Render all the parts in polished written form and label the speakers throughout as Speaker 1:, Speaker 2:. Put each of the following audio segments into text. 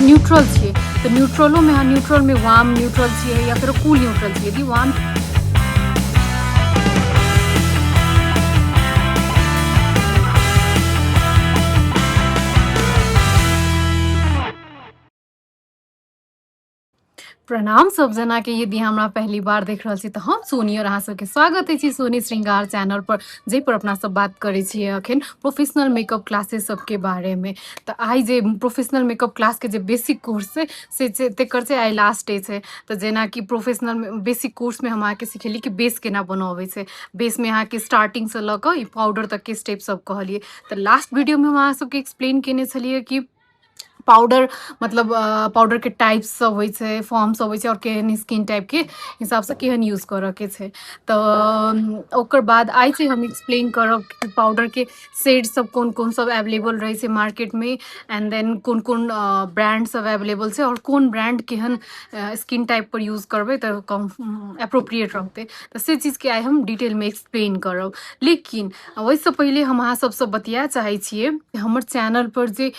Speaker 1: Neutral छियै तऽ न्यूट्रलोमे अहाँ न्यूट्रलमे वार्म न्यूट्रल छियै या फेर कूल न्यूट्रल छियै। यदि वार्म प्रणाम सब जना के। यदि हमरा पहली बार देख रहल छी तऽ हम सोनी और अहाँ सबके स्वागत अछि सोनी श्रृंगार चैनल पर, जै पर अपना सब बात करै छियै अखन प्रोफेशनल मेकअप क्लासेस सबके बारे में। तऽ आइ जे प्रोफेशनल मेकअप क्लास के जे बेसिक कोर्स छै से तेकर छै आइ लास्ट डे छै। तऽ जेना कि प्रोफेशनल बेसिक कोर्स में हम अहाँके सिखेली कि बेस केना बनाबै छै। बेस में अहाँके स्टार्टिंग से लऽ कऽ ई पाउडर तक के स्टेप सब कहलिए। तऽ लास्ट वीडियो में हम अहाँ सबके एक्सप्लेन केने छलिए कि पाउडर मतलब पाउडर के टाइप्स सब होइ छै, फॉर्म सब होइ छै और केहन स्किन टाइप के हिसाब से केहन यूज करऽ के छै। तऽ ओकर बाद आइ से हम एक्सप्लेन करब कि पाउडर के शेड सब कोन कोन सब अवेलेबल रहै छै मार्केट में, एंड देन कोन कोन ब्रांड सब अवेलेबल छै और कोन ब्रांड केहन स्किन टाइप पर यूज करबै तऽ कम अप्रोप्रिएट रहतै। तऽ से चीज के आइ हम डिटेल में एक्सप्लेन करब। लेकिन ओहिसँ पहिले हम अहाँ सबसँ बतिया चाहै छियै कि हमर चैनल पर जे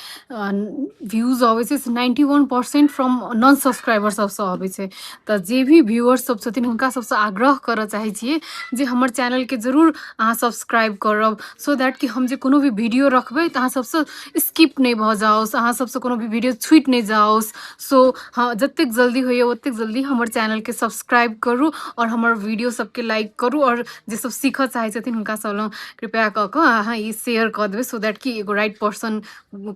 Speaker 1: व्यूज अबै छै से 91% फ्रॉम नॉन सब्सक्राइबर सबसँ अबै छै। तऽ जे भी व्यूअर्स सब छथिन हुनका सबसँ आग्रह करऽ चाहै छियै जे हमर चैनल के जरूर अहाँ सब्सक्राइब करब, सो दैट कि हम जे कोनो भी वीडियो रखबै तऽ अहाँ सबसँ स्किप नहि भऽ जाओस, अहाँ सबसँ कोनो भी वीडियो छूटि नहि जाओस। सो हाँ, जतेक जल्दी होइए ओतेक जल्दी हमर चैनल के सब्सक्राइब करू और हमर वीडियो सबके लाइक करू। और जे सब सीखऽ चाहै छथिन हुनका सब लग कृपया कऽ कऽ अहाँ ई शेयर कऽ देबै, सो दैट कि एगो राइट पर्सन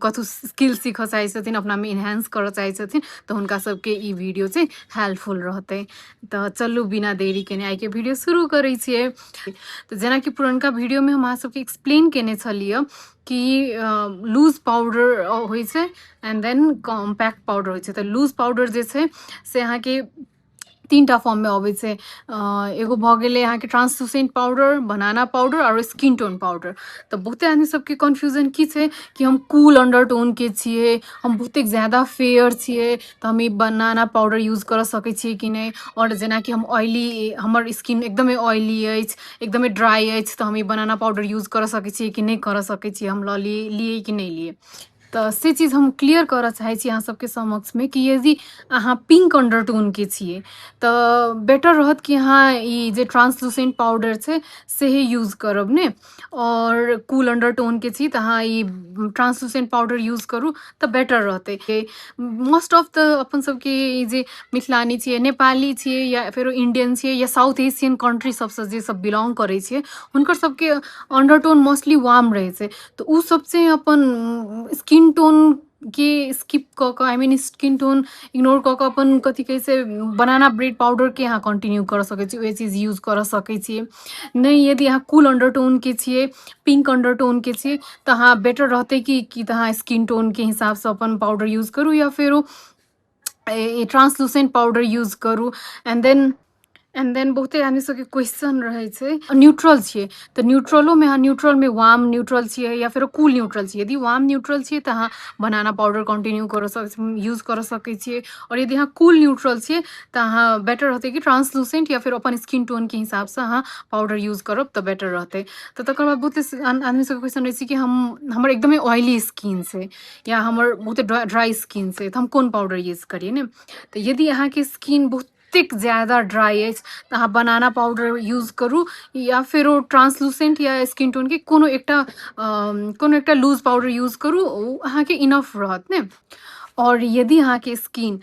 Speaker 1: कतहु स्किल सीखऽ चाहै छथिन, अपनामे इन्हेंस करऽ चाहै छथिन तऽ हुनका सबके ई वीडियो चाहिँ हेल्पफुल रहतै। तऽ चलू बिना देरी केने आइके वीडियो शुरू करै छियै। तऽ जेना कि पुरनका वीडियोमे हम अहाँ सबके एक्सप्लेन केने छलिए कि लूज पाउडर होइ छै एंड देन कॉम्पैक्ट पाउडर होइ छै। तऽ लूज पाउडर जे छै से अहाँके तीनटा फॉर्म में अबै छै। एगो भऽ गेलै अहाँके ट्रांसलूसेंट पाउडर, बनाना पाउडर और स्किन टोन पाउडर। तऽ बहुते आदमी सबके कन्फ्यूजन की छै कि हम कूल अंडरटोन के छियै, हम बहुते ज़्यादा फेयर छियै तऽ हम ई बनाना पाउडर यूज करऽ सकै छियै कि नहि। और जेनाकि हम ऑयली, हमर स्किन एकदमै ऑयली अछि, एकदमै ड्राई अछि, तऽ हम ई बनाना पाउडर यूज करऽ सकै छियै कि नहि करऽ सकै छियै, हम लऽ लिए कि नहि लिए। तऽ से चीज़ हम क्लियर करऽ चाहै छी अहाँ सबके समक्षमे कि यदि अहाँ पिंक अंडरटोनके छियै तऽ बेटर रहत कि अहाँ ई जे ट्रांसलूसेंट पाउडर छै सेहे यूज करब ने। और कूल अंडरटोनके छी तऽ अहाँ ई ट्रांसलूसेंट पाउडर यूज करू तऽ बेटर रहतै। मोस्ट ऑफ द अपन सबके ई जे मिथिलानी छियै, नेपाली छियै या फेरो इंडियन छियै या साउथ एशियन कंट्री सबसँ जे सब बिलोंग करै छियै हुनकर सबके अंडरटोन मोस्टली वार्म रहै छै। तऽ उ सबसे अपन स्किन टोन के स्किप कऽ कऽ, I mean skin tone ignore कऽ कऽ अपन कथी कहै छै बनाना ब्रेड पाउडरके अहाँ कंटिन्यू करऽ सकै छी, ओहे चीज यूज करऽ सकै छियै। नहि, यदि अहाँ कूल अंडरटोनके छियै, पिंक अंडरटोनके छियै तऽ अहाँ बेटर रहतै कि तऽ अहाँ स्किन टोनके हिसाबसँ अपन पाउडर यूज करू या फेरो ट्रांसलूसेंट पाउडर यूज करू। एंड देन बहुते आदमी सबके क्वेश्चन रहै छै न्यूट्रल छियै तऽ न्यूट्रलोमे अहाँ न्यूट्रलमे वार्म न्यूट्रल छियै या फेर कूल न्यूट्रल छियै। यदि वार्म न्यूट्रल छियै तऽ अहाँ बनाना पाउडर कंटिन्यू यूज करऽ सकै छियै। और यदि अहाँ कूल न्यूट्रल छियै तऽ अहाँ बेटर रहतै कि ट्रांसलूसेंट या फिर अपन स्किन टोनके हिसाबसँ अहाँ पाउडर यूज करब तऽ बेटर रहतै। तऽ तकर बाद बहुते आदमी सबके क्वेश्चन रहै छै कि हमर एकदमै ऑयली स्किन छै या हमर बहुते ड्राई स्किन छै तऽ हम कोन पाउडर यूज करिए ने। तऽ यदि अहाँके स्किन बहुतेक ज़्यादा ड्राई अछि तऽ अहाँ बनाना पाउडर यूज करू या फेरो ट्रांसलूसेंट या स्किन टोनके कोनो एकटा लूज पाउडर यूज करू, ओ अहाँके इनफ रहत ने। और यदि अहाँके स्किन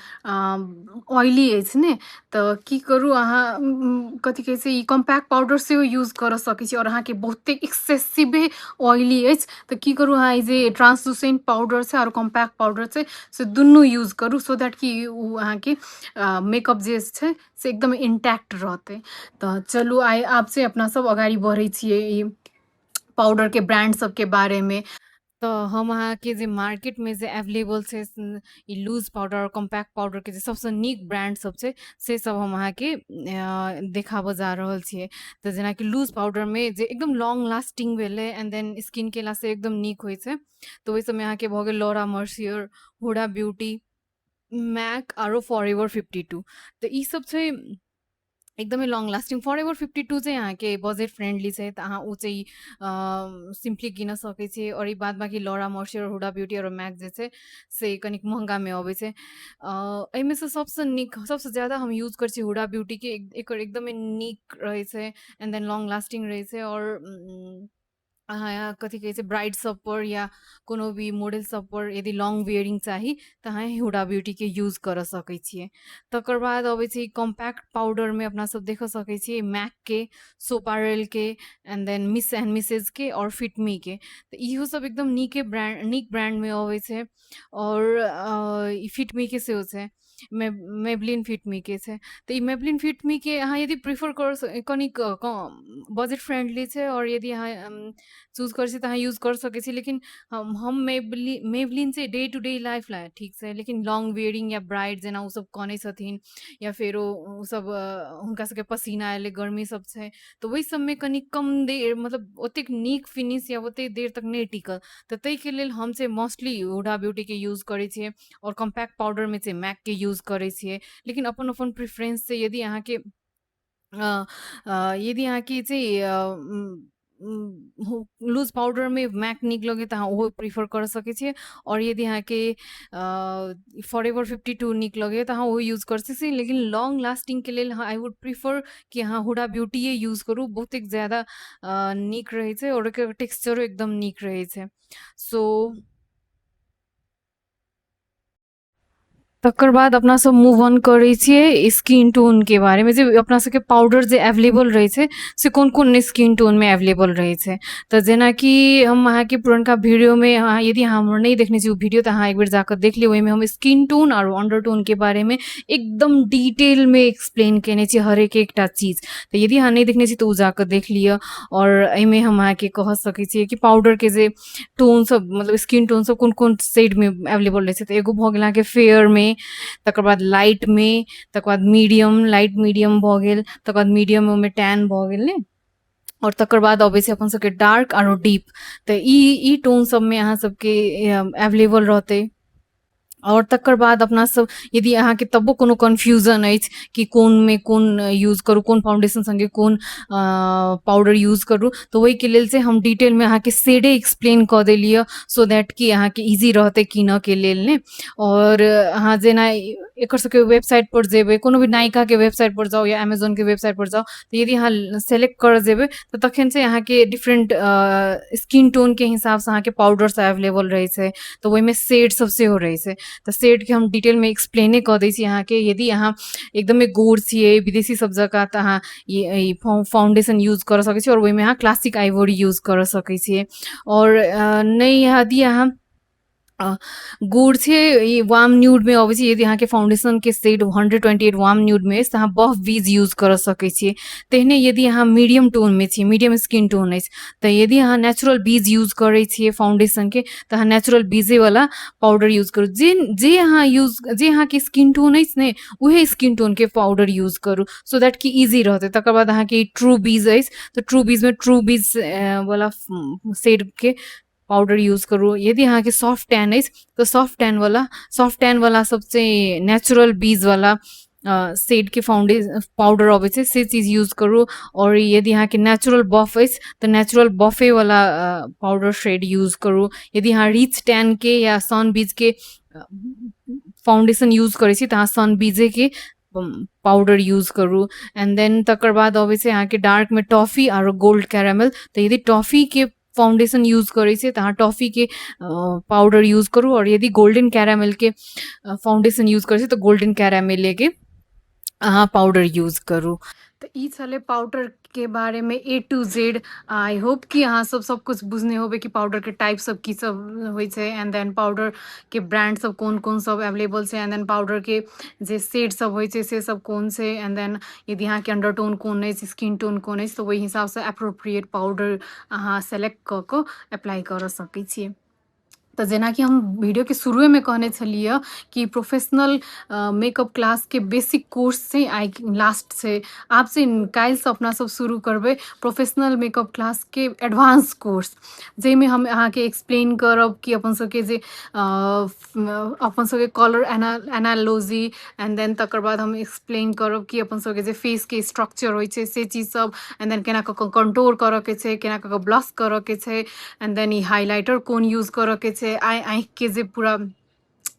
Speaker 1: ऑयली अछि ने तऽ की करू अहाँ कथी कहै छै ई कॉम्पैक्ट पाउडर सेहो यूज करऽ सकै छी। और अहाँके बहुते एक्सेसिवे ऑयली अछि तऽ की करू अहाँ ई जे ट्रांसलूसेंट पाउडर छै और कॉम्पैक्ट पाउडर छै से दुनू यूज करू, सो दैट कि ओ अहाँके मेकअप जे छै से एकदम इंटैक्ट रहतै। तऽ चलू आब से अपना सब अगाडि बढ़ै छियै ई पाउडरके ब्रांड सबके बारेमे। तऽ हम अहाँके जे मार्केटमे जे अवेलेबल छै ई लूज पाउडर, कॉम्पैक्ट पाउडरके जे सबसँ नीक ब्रांड सब छै से सब हम अहाँके देखाबऽ जा रहल छियै। तऽ जेनाकि लूज पाउडरमे जे एकदम लॉन्ग लास्टिंग भेलै एंड देन स्किन केलासँ एकदम नीक होइ छै तऽ ओहि सबमे अहाँके भऽ गेल Laura Mercier, Huda Beauty, MAC आरो फॉरएवर 52। तऽ ई सब छै एकदमै लङ लास्टिङ फरएभर 52 चाहिँ अहाँके बजेट फ्रेन्डली छ त अहाँ ऊ चाहिँ सिम्पली किन सकै छी। और ई बाद बाकी लॉरा मर्सियर और हुडा ब्यूटी और मैक जे छै से कनिक महंगा में अबै छै। एहिमे से सबसे नीक सबसे ज्यादा हम यूज करै छी हुडा ब्यूटी के। एकर एकदमै नीक रहै छै एंड देन लॉन्ग लास्टिंग रहै छै। और अहाँ कथी कहै छै ब्राइड सब पर या कोनो भी मॉडल सब पर यदि लॉन्ग वियरिंग चाही तऽ अहाँ हुडा ब्यूटी के यूज कर सकै छियै। तकर बाद अबै छै कॉम्पैक्ट पाउडर में अपना सब देख सकै छियै मैक के, सोपारेल के and then Miss and Mrs के और फिटमी के। तऽ इहो सब एकदम नीक ब्रांड में अबै छै। और ई फिटमी के सेहो छै, मेबलिन फिटमी के छै। तऽ ई मेबलिन फिटमी के अहाँ यदि प्रिफर कर कनिक बजेट फ्रेंडली छै और यदि अहाँ चूज कर तऽ अहाँ यूज कर सकै छी। लेकिन हम मेबलिन से डे टू डे लाइफ ला ठीक छै। लेकिन लॉन्ग वियरिंग या ब्राइड जेना उ सब कनै छथिन या फेर उ सब हुनका सबके पसीना एले गर्मी सब छै तऽ ओहि सबमे कनि कम देर मतलब ओतेक नीक फिनिश या ओतेक देर तक नहि टिकल। तऽ ताहिके लेल हम से मोस्टली हुडा ब्यूटी के यूज करै छियै और कॉम्पैक्ट पाउडर में से मैक के यूज करै छियै। लेकिन अपन अपन प्रेफरेंस से यदि अहाँके यदि अहाँके चाहिँ लूज पाउडर में मैक नीक लगे तऽ अहाँ ओहो प्रिफर कर सकै छियै। और यदि अहाँके फॉरएवर 52 नीक लगे तऽ अहाँ ओहो यूज कर सकै छी। लेकिन लॉन्ग लास्टिंग के लेल आई वुड प्रिफर कि अहाँ हुडा ब्यूटीए यूज करू। बहुतेक ज्यादा नीक रहै छै और एकर टेक्सचरो एकदम नीक रहै छै। सो तकर बाद अपना सब मूव ऑन करै छियै स्किन टोन के बारे में। जे अपना सबके पाउडर जे अवेलेबल रहै छै से कोन कोन स्किन टोन में अवेलेबल रहै छै। तऽ जेनाकि हम अहाँके पुरनका वीडियो में अहाँ यदि अहाँ हमर नहीं देखने छी उ वीडियो तऽ अहाँ एक बेर जाकर देख लियौ। ओहिमे हम स्किन टोन और अंडर टोन के बारे में एकदम डिटेल में एक्सप्लेन केने छी हरेक एकटा चीज। तऽ यदि अहाँ नहीं देखने छी तऽ उ जाकर देख लिअ। और एहिमे हम अहाँके कह सकै छियै कि पाउडर के जे टोन सब मतलब स्किन टोन सब कोन कोन शेड में अवेलेबल रहै छै। तऽ एगो भऽ गेल अहाँके फेयर में, तकर बाद लाइट में, तकर बाद मीडियम लाइट मीडियम भऽ गेल, तकर बाद मीडियम में टैन भऽ गेल ने। और तकर बाद अबै छै अपन सबके डार्क आरो डीप। तऽ ई टोन सब में अहाँ सबके अवेलेबल रहतै। और तकर बाद अपना सब यदि अहाँके तबो कोनो कन्फ्यूजन अछि कि कोन में कोन यूज करू, कोन फाउंडेशन संगे कोन पाउडर यूज करू, तऽ ओहिके लेल से हम डिटेल में अहाँके शेडे एक्सप्लेन कऽ देलियै सो दैट कि अहाँके इजी रहतै कीनऽ के लेल ने। और अहाँ जेना एकर सबके वेबसाइट पर जेबै, कोनो भी नायिका के वेबसाइट पर जाउ या अमेजोन के वेबसाइट पर जाउ, तऽ यदि अहाँ सेलेक्ट कर जेबै तऽ तखन से अहाँके डिफरेंट स्किन टोन के हिसाब से अहाँके पाउडर सब अवेलेबल रहै छै। तऽ ओहिमे शेड सब सेहो रहै छै। तऽ शेड के हम डिटेल में एक्सप्लेने कऽ दै छी अहाँके। यदि अहाँ एकदमै गोर छियै विदेशी सब जकाँ तऽ अहाँ ई फाउंडेशन यूज कर सकै छी और ओहिमे अहाँ क्लासिक आइवोरी यूज कर सकै छियै। और नहीं यदि अहाँ गोर छै ई वार्म न्यूड में अबै छै। यदि अहाँके फाउंडेशन के शेड 128 वार्म न्यूड में अछि तऽ अहाँ बफ बीज यूज कर सकै छियै। तेहने यदि अहाँ मीडियम टोन में छियै, मीडियम स्किन टोन अछि, तऽ यदि अहाँ नेचुरल बीज यूज करै छियै फाउंडेशन के तऽ अहाँ नेचुरल बीजे वाला पाउडर यूज करू। जे अहाँके स्किन टोन अछि ने उहे स्किन टोन के पाउडर यूज करू सो दैट कि इजी रहतै। तकर बाद अहाँके ट्रू बीज अछि तऽ ट्रू बीज में ट्रू बीज वाला शेड के पाउडर यूज करू। यदि अहाँके सॉफ्ट टैन अछि तऽ सॉफ्ट टैन वाला सबसे नेचुरल बीज वाला शेड के पाउडर अबै छै से चीज यूज करू। और यदि अहाँके नेचुरल बफ अछि तऽ नेचुरल बफे वाला पाउडर शेड यूज करू। यदि अहाँ रिच टैन के या सन बीज के फाउंडेशन यूज करै छी तऽ अहाँ सन बीजे के पाउडर यूज करू। एंड देन तकर बाद अबै छै अहाँके डार्क में टॉफी और गोल्ड कैरामल। तऽ यदि टॉफी के फाउंडेशन यूज करै छै तऽ अहाँ टॉफी के पाउडर यूज करू। और यदि गोल्डन कैरामल के फाउंडेशन यूज करै छै तऽ गोल्डन कैरामल के अहाँ पाउडर यूज करू। तऽ ई छलै पाउडर के बारे में A to Z। I hope कि अहाँ सब कुछ बुझने होबे कि पाउडर के टाइप सब की सब होइ छै एंड देन पाउडर के ब्रांड सब कोन कोन सब अवेलेबल छै एंड देन पाउडर के जे शेड सब होइ छै से सब कोन छै एंड देन यदि अहाँके अंडरटोन कोन अछि, स्किन टोन कोन अछि, तऽ ओहि हिसाब से अप्रोप्रिएट पाउडर अहाँ सेलेक्ट कऽ कऽ अप्लाई कर सकै छियै। तो जेना कि हम वीडियो के शुरुए में कहने छलिए कि प्रोफेशनल मेकअप क्लास के बेसिक कोर्स से आई लास्ट से आब से काल्हि से अपना सब शुरू करबै प्रोफेशनल मेकअप क्लास के एडवांस कोर्स, जेमे हम अहाँके एक्सप्लेन करब कि अपन सबके जे अपन सबके कलर एनालॉजी एंड देन तकर बाद हम एक्सप्लेन करब कि अपन सबके जे फेस के स्ट्रक्चर होइ छै से चीज सब, एंड देन केना कऽ कऽ कंटूर करऽ के छै, केना कऽ कऽ ब्लश करऽ के छै, एंड देन ई हाइलाइटर कोन यूज करऽ के छै, आँखि के जे पूरा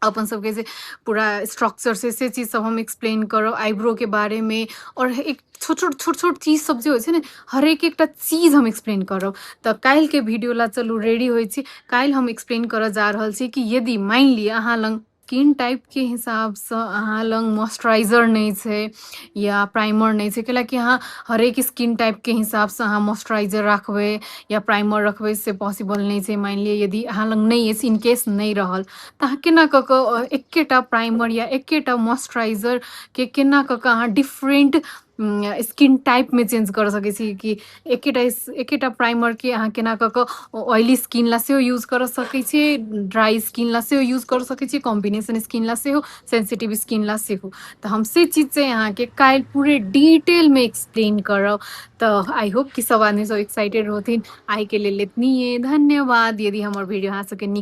Speaker 1: अपन सबके जे पूरा स्ट्रक्चर से चीज सब हम एक्सप्लेन करब, आईब्रो के बारे में, और एक छोट चीज सब जे होइ छै ने हरेक एकटा चीज हम एक्सप्लेन करब। तऽ काल्हि के वीडियो ला चलू रेडी होइ छी। काल्हि हम एक्सप्लेन करऽ जा रहल छी कि यदि मानि लिअ अहाँ लग स्किन टाइप के हिसाब से अहाँ लग मॉइस्चराइजर नहीं छै या प्राइमर नहीं छै, कैलाकि अहाँ हरेक स्किन टाइप के हिसाब से अहाँ मॉइस्चराइजर रखबै या प्राइमर रखबै से पॉसिबल नहीं छै। मानि लिअ यदि अहाँ लग नहीं अछि, इन केस नहीं रहल तऽ अहाँ केना कऽ कऽ एकेटा प्राइमर या एकेटा मॉइस्चराइजर के केना कऽ कऽ अहाँ डिफरेंट स्किन टाइप में चेंज कर सकै छी कि एकेटा प्राइमर के अहाँ केना कऽ कऽ ऑयली स्किन ला सेहो यूज कर सकै छी, ड्राई स्किन ला सेहो यूज कर सकै छी, कॉम्बिनेशन स्किन ला सेहो, सेंसिटिव स्किन ला सेहो। तऽ हम से चीज से अहाँके काल्हि पूरे डिटेल में एक्सप्लेन करब। तऽ आई होप कि सब आदमी सब एक्साइटेड होथिन। आई के लेल इतनी धन्यवाद। यदि हमर वीडियो अहाँ सबके नीक